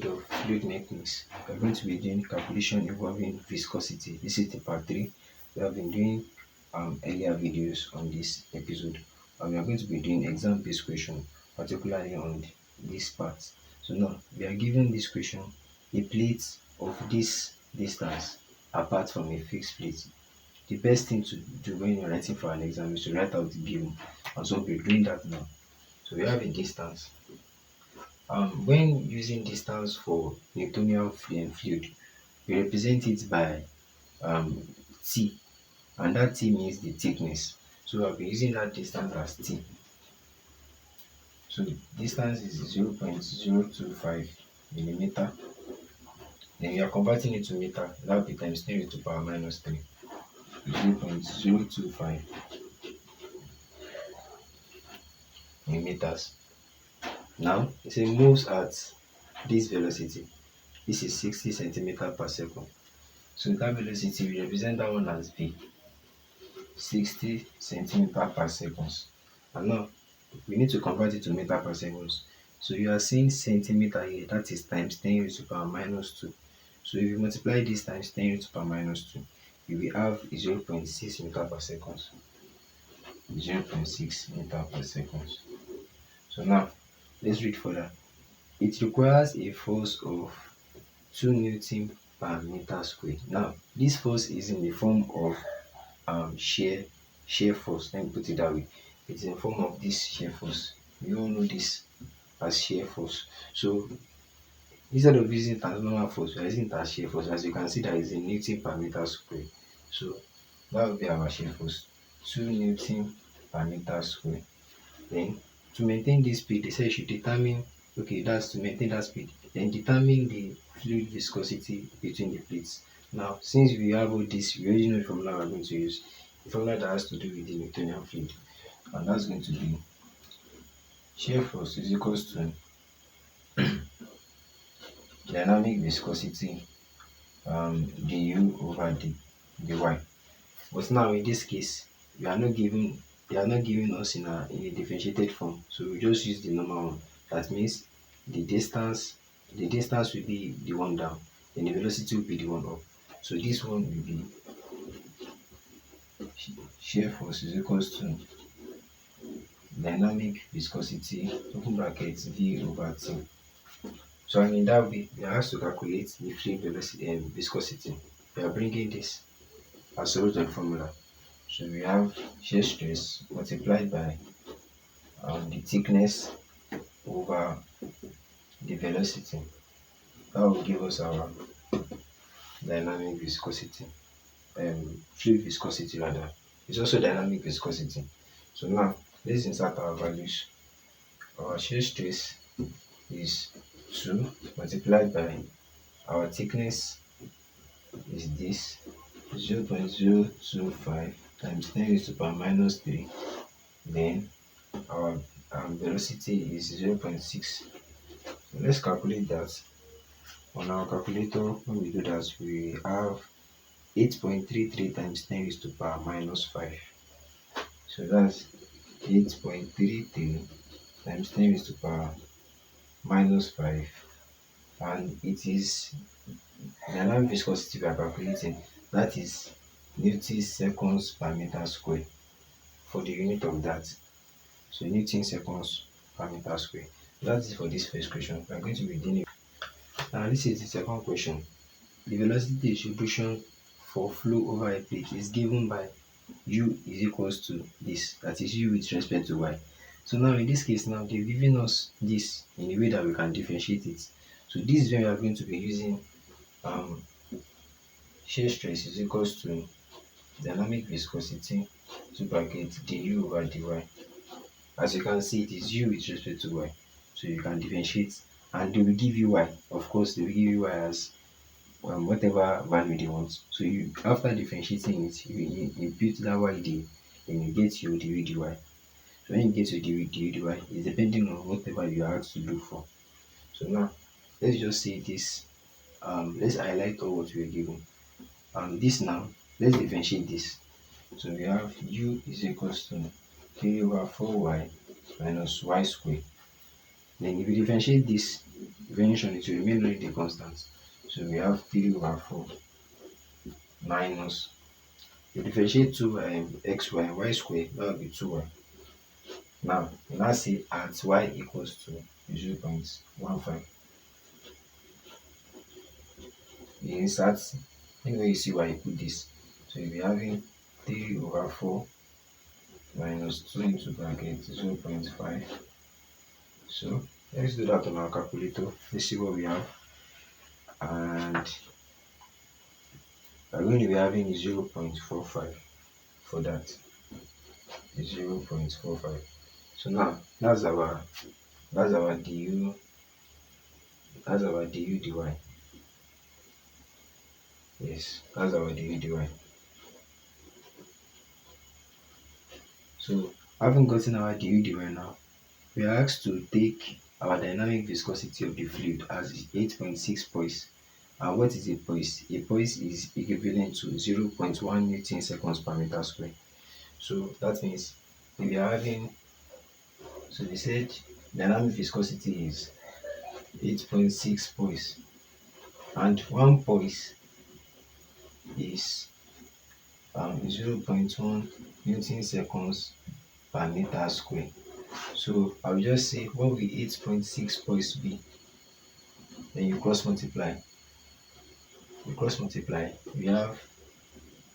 episode of fluid mechanics. We're going to be doing calculation involving viscosity. This is the part 3. We have been doing earlier videos on this episode, and we are going to be doing exam based question, particularly on this part. So now we are given this question: a plate of this distance apart from a fixed plate. The best thing to do when you're writing for an exam is to write out the given, and so we're doing that now. So we have a distance. When using distance for Newtonian fluid, we represent it by um, T, and that T means the thickness. So I'll be using that distance as T. So distance is 0.025 millimeter. Then we are converting it to meter. That will be times 10 to the power minus 3. 0.025 millimeters. Now, it moves at this velocity. This is 60 centimeter per second. So that velocity, we represent that one as V, 60 centimeter per seconds. And now, we need to convert it to meter per seconds. So you are seeing centimeter here, that is times 10 raised to the power minus 2. So if you multiply this times 10 raised to the power minus 2, you will have 0.6 meter per second. 0.6 meter per second. So now, let's read further. It requires a force of 2 Newton per meter squared. Now, this force is in the form of shear force. Let me put it that way. It's in the form of this shear force. You all know this as shear force. So instead of using it as normal force, we are using it as shear force. As you can see, that is in Newton per meter squared. So that will be our shear force, 2 Newton per meter squared. Then to maintain this speed, they say you should determine, okay, that's to maintain that speed. Then determine the fluid viscosity between the plates. Now, since we have all this, we already know the formula we're going to use. The formula that has to do with the Newtonian fluid. And that's going to be shear force is equals to dynamic viscosity du over dy. But now in this case, we are not giving they are not giving us in a differentiated form. So we just use the normal one. That means the distance will be the one down, and the velocity will be the one up. So this one will be shear force is equals to dynamic viscosity open brackets V over T. So and in that way, we are asked to calculate the fluid velocity and viscosity. We are bringing this as a root of the formula. So we have shear stress multiplied by the thickness over the velocity. That will give us our dynamic viscosity, fluid viscosity rather. It's also dynamic viscosity. So now let's insert our values. Our shear stress is 2 multiplied by our thickness is this 0.025 times 10 raised to the power minus 3. Then our velocity is 0.6. So let's calculate that. On our calculator, when we do that, we have 8.33 times 10 raised to the power minus 5. So that's 8.33 times 10 raised to the power minus 5. And it is dynamic viscosity we are calculating. That is Newton seconds per meter square for the unit of that. So Newton seconds per meter square. That is for this first question. We are going to be doing it. Now this is the second question. The velocity distribution for flow over a plate is given by u is equals to this. That is u with respect to y. So now in this case, now they've given us this in a way that we can differentiate it. So this is where we are going to be using shear stress is equals to dynamic viscosity to bracket du over dy. As you can see, it is u with respect to y. So you can differentiate, and they will give you y. Of course, they will give you y as whatever value they want. So you, after differentiating it, you impute that y there, then you get your du dy. So when you get your du dy, it's depending on whatever you are asked to do for. So now, let's just say this. Let's highlight all what we are given. This now, let's differentiate this. So we have u is equals to 3 over 4y minus y squared. Then if you differentiate this, variation, it will remain only the constant. So we have 3 over 4 minus, you differentiate 2 xy, y square, that will be 2y. Now, we now say at y equals to 0.15. You insert, anywhere you see y, you put this. So you'll be having 3 over 4 minus 2 into bracket 0.5. So let's do that on our calculator. Let's see what we have. And we're going to be having 0.45 for that. 0.45. So now that's our du that's our du dy. Yes, that's our du dy. So having gotten our du dy now, we are asked to take our dynamic viscosity of the fluid as 8.6 poise. And what is a poise? A poise is equivalent to 0.1 Newton seconds per meter square. So that means we are having, so they said dynamic viscosity is 8.6 poise, and 1 poise is 0.1 Newton seconds per meter square. So I'll just say what will 8.6 poise be? Then you cross multiply. We have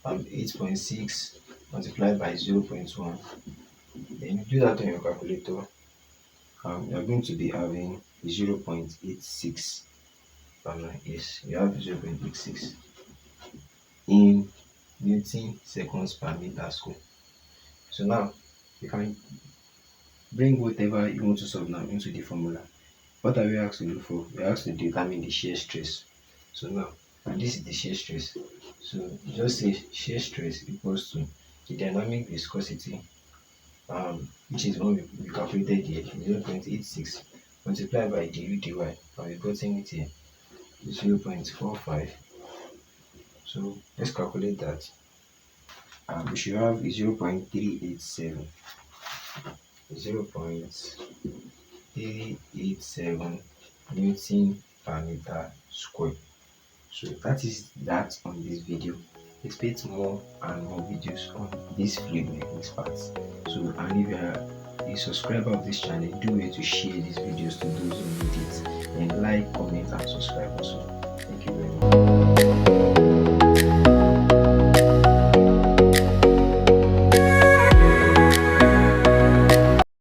8.6 multiplied by 0.1. Then you do that on your calculator. You're going to be having 0.86. Yes, you have 0.86 in Newton seconds per meter square. So now you can bring whatever you want to solve now into the formula. What are we asked to do for? We are asked to determine the shear stress. So now, and this is the shear stress. So just say shear stress equals to the dynamic viscosity, which is what we calculated here, 0.86 multiplied by du dy, and we've gotten it here, 0.45. So let's calculate that. We should have 0.387. 0.387 Newton per meter square. So that is that on this video. Expect more and more videos on this fluid mechanics parts. So, and if you are a subscriber of this channel, do it to share these videos to those who need it, and like, comment and subscribe also.